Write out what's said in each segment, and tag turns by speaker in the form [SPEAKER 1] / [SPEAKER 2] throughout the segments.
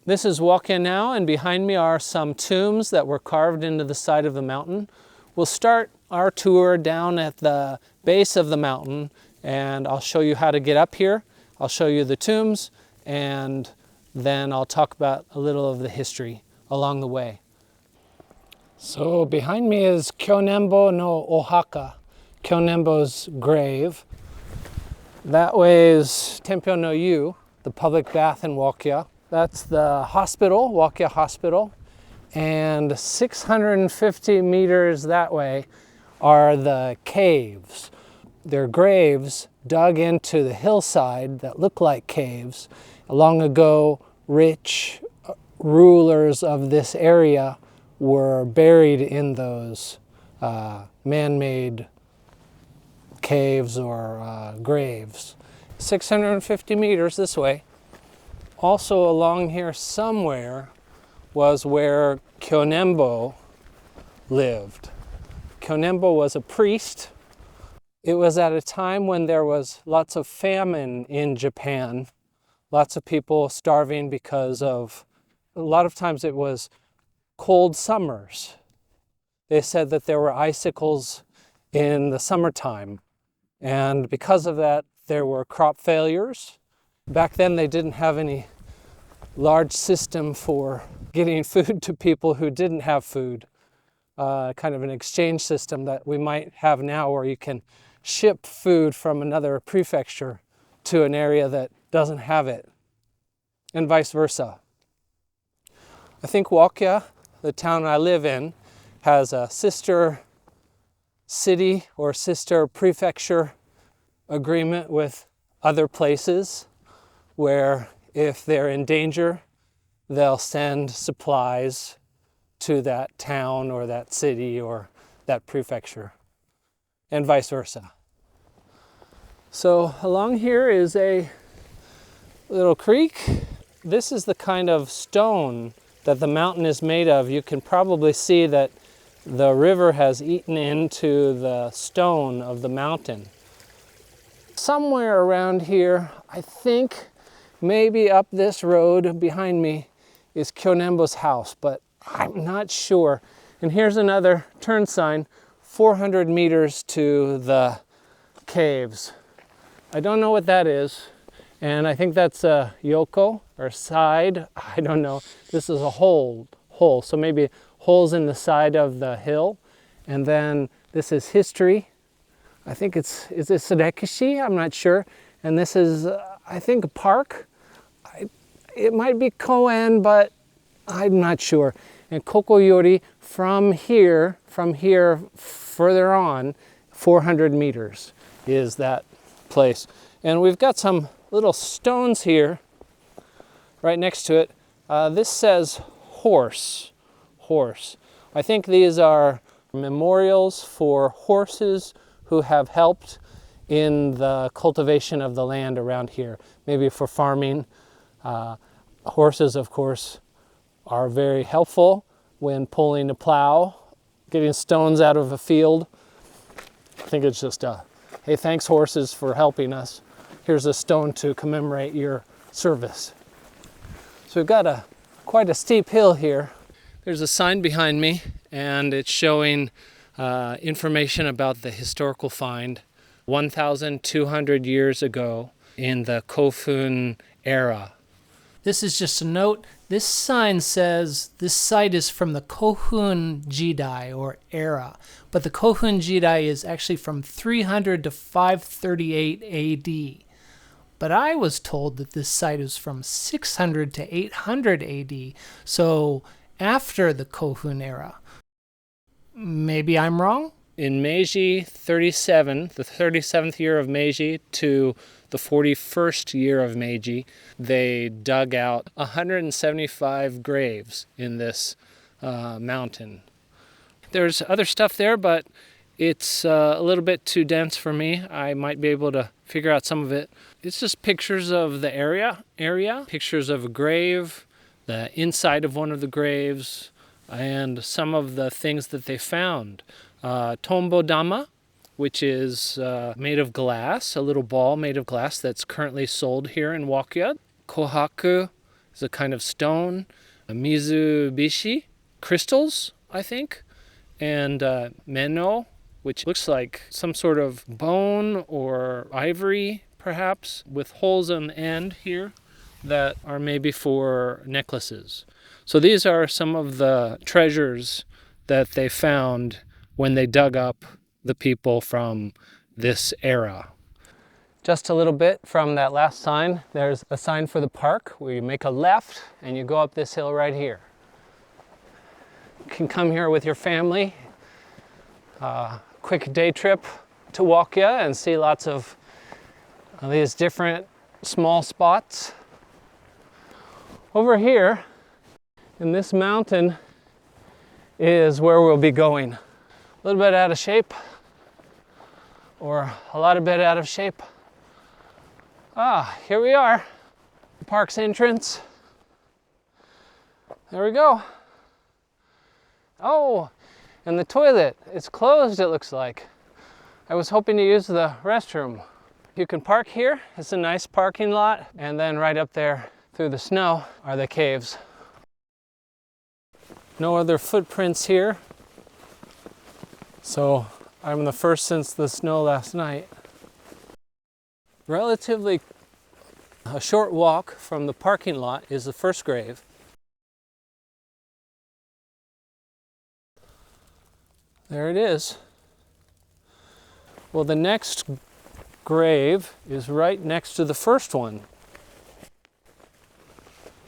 [SPEAKER 1] This is Wakya now, and behind me are some tombs that were carved into the side of the mountain. We'll start our tour down at the base of the mountain, and I'll show you how to get up here. I'll show you the tombs, and then I'll talk about a little of the history along the way. So behind me is Kyonembo no Ohaka, Kyonembo's grave. That way is Tempyo no Yu, the public bath in Wakya. That's the hospital, Wakya Hospital. And 650 meters that way are the caves. They're graves dug into the hillside that look like caves. Long ago, rich rulers of this area were buried in those man-made caves or graves. 650 meters this way. Also along here somewhere was where Kyonembo lived. Kyonembo was a priest. It was at a time when there was lots of famine in Japan. Lots of people starving because of, a lot of times it was cold summers. They said that there were icicles in the summertime. And because of that, there were crop failures. Back then they didn't have any large system for getting food to people who didn't have food. Kind of an exchange system that we might have now where you can ship food from another prefecture to an area that doesn't have it, and vice versa. I think Wakya, the town I live in, has a sister city or sister prefecture agreement with other places where if they're in danger, they'll send supplies to that town or that city or that prefecture, and vice versa. So along here is a little creek. This is the kind of stone that the mountain is made of. You can probably see that the river has eaten into the stone of the mountain. Somewhere around here, I think maybe up this road behind me is Kyonembo's house, but I'm not sure. And here's another turn sign, 400 meters to the caves. I don't know what that is, and I think that's a yoko or side. I don't know. This is a hole, so maybe holes in the side of the hill. And then this is history. I think is it Surekishi? I'm not sure. And this is, I think, a park. It might be Koen, but I'm not sure. And Kokoyori from here further on, 400 meters is that place. And we've got some little stones here right next to it. This says horse. I think these are memorials for horses who have helped in the cultivation of the land around here, maybe for farming. Horses, of course, are very helpful when pulling a plow, getting stones out of a field. I think it's just hey, thanks horses for helping us. Here's a stone to commemorate your service. So we've got quite a steep hill here. There's a sign behind me, and it's showing information about the historical find 1,200 years ago in the Kofun era. This is just a note. This sign says this site is from the Kohun Jidai or era, but the Kohun Jidai is actually from 300 to 538 AD. But I was told that this site is from 600 to 800 AD, so after the Kohun era. Maybe I'm wrong? In Meiji 37, the 37th year of Meiji to the 41st year of Meiji, they dug out 175 graves in this mountain. There's other stuff there, but it's a little bit too dense for me. I might be able to figure out some of it. It's just pictures of the area, pictures of a grave, the inside of one of the graves, and some of the things that they found. Tombo Dama, which is made of glass, a little ball made of glass that's currently sold here in Wakya. Kohaku is a kind of stone, Mizubishi crystals, I think, and Meno, which looks like some sort of bone or ivory, perhaps, with holes on the end here that are maybe for necklaces. So these are some of the treasures that they found when they dug up the people from this era. Just a little bit from that last sign, there's a sign for the park where you make a left and you go up this hill right here. You can come here with your family. Quick day trip to Walkia and see lots of these different small spots. Over here in this mountain is where we'll be going. A little bit out of shape or a lot of bit out of shape. Here we are, the park's entrance. There we go. Oh, and the toilet, it's closed it looks like. I was hoping to use the restroom. You can park here, it's a nice parking lot, and then right up there through the snow are the caves. No other footprints here, so I'm the first since the snow last night. Relatively a short walk from the parking lot is the first grave. There it is. Well, the next grave is right next to the first one.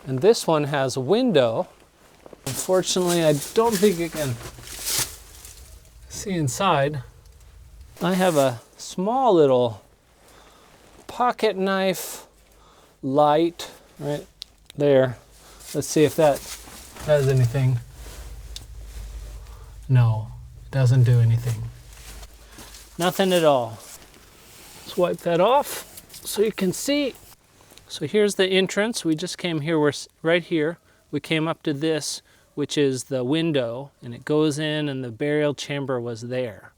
[SPEAKER 1] And this one has a window. Unfortunately, I don't think you can see inside. I have a small little pocket knife light right there. Let's see if that does anything. No, it doesn't do anything. Nothing at all. Let's wipe that off so you can see. So here's the entrance. We just came here, we're right here. We came up to this, which is the window, and it goes in and the burial chamber was there.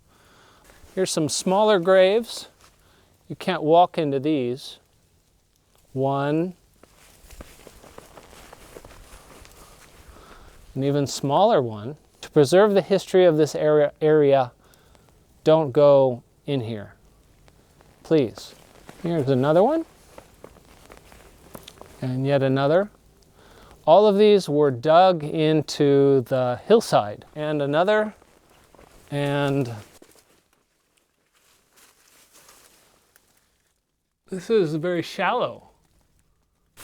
[SPEAKER 1] Here's some smaller graves. You can't walk into these. One. An even smaller one. To preserve the history of this area, don't go in here. Please. Here's another one. And yet another. All of these were dug into the hillside. And another. And this is very shallow.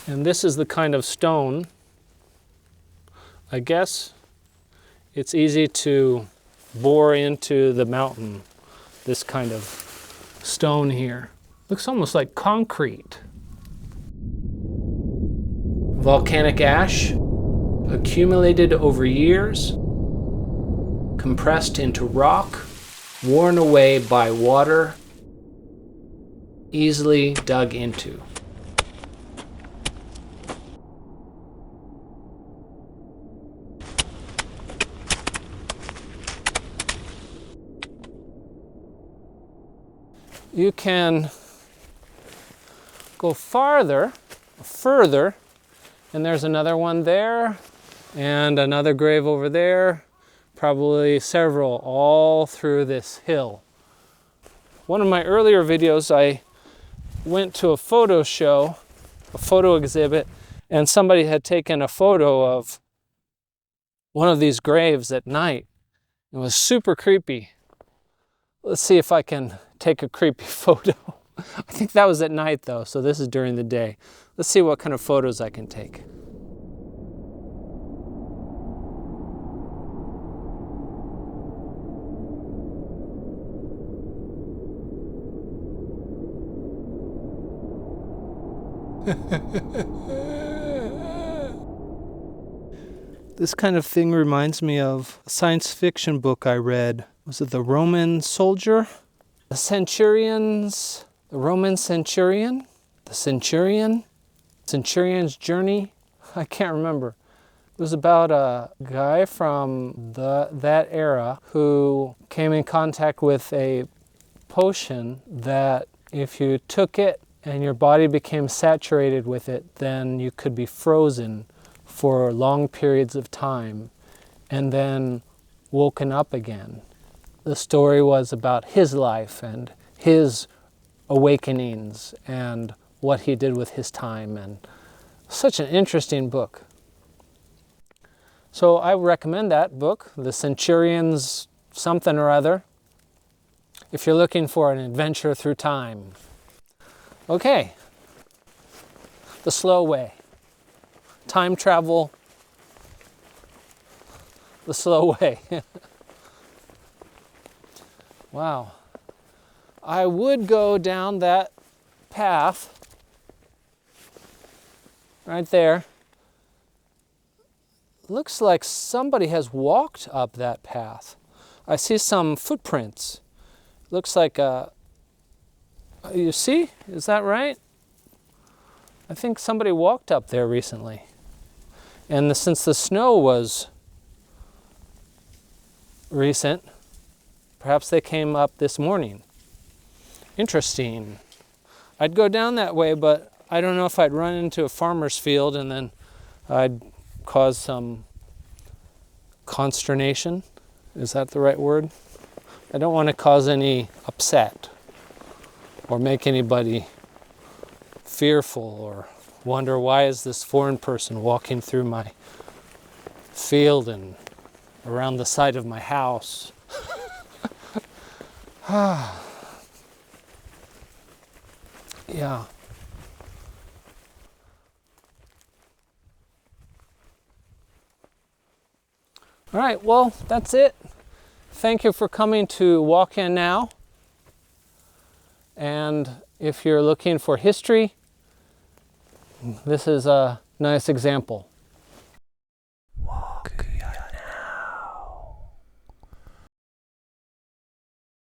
[SPEAKER 1] And this is the kind of stone, I guess it's easy to bore into the mountain, this kind of stone here. Looks almost like concrete. Volcanic ash, accumulated over years, compressed into rock, worn away by water, easily dug into. You can go further, and there's another one there, and another grave over there, probably several all through this hill. One of my earlier videos, I went to a photo show, a photo exhibit, and somebody had taken a photo of one of these graves at night. It was super creepy. Let's see if I can take a creepy photo. I think that was at night though, so this is during the day. Let's see what kind of photos I can take. This kind of thing reminds me of a science fiction book I read. Was it The Roman Soldier? The Centurions, the Roman Centurion? The Centurion? Centurion's Journey? I can't remember. It was about a guy from that era who came in contact with a potion that if you took it and your body became saturated with it, then you could be frozen for long periods of time and then woken up again. The story was about his life and his awakenings and what he did with his time, and such an interesting book. So I recommend that book, The Centurion's something or other, if you're looking for an adventure through time. Okay, the slow way. Time travel the slow way. Wow. I would go down that path right there. Looks like somebody has walked up that path. I see some footprints. Looks like you see? Is that right? I think somebody walked up there recently. And since the snow was recent, perhaps they came up this morning. Interesting. I'd go down that way, but I don't know if I'd run into a farmer's field and then I'd cause some consternation. Is that the right word? I don't want to cause any upset or make anybody fearful or wonder, why is this foreign person walking through my field and around the side of my house? Yeah. All right, well, that's it. Thank you for coming to Walk In Now. And if you're looking for history, this is a nice example.